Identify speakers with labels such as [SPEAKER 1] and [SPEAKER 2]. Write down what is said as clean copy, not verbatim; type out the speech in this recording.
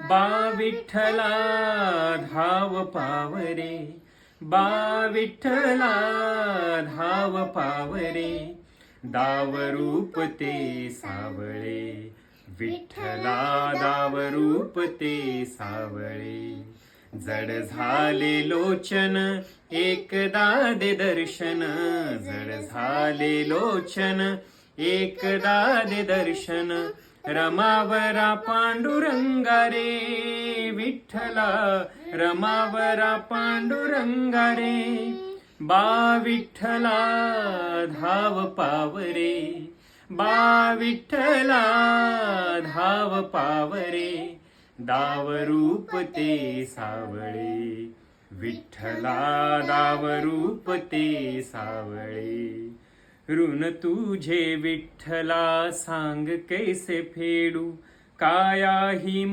[SPEAKER 1] बा विठ्ठला धाव पावरे, बा विठ्ठला धाव पावरे, दावरूप ते सावळे, विठ्ठला दावरूप ते सावळे. जड झाले लोचन एकदा दे दर्शन, जड झाले लोचन एकदा दे दर्शन, रमावरा पांडुरंगा रे विठ्ठला, रमावरा पांडुरंगा रे. बा विठ्ठला धाव पावरे, बा विठ्ठला धाव पावरे, दावरूप ते सावळे, विठ्ठला दावरूप ते सावळे. ऋण तुझे विठ्ठला सांग कैसे फेडू, काया ही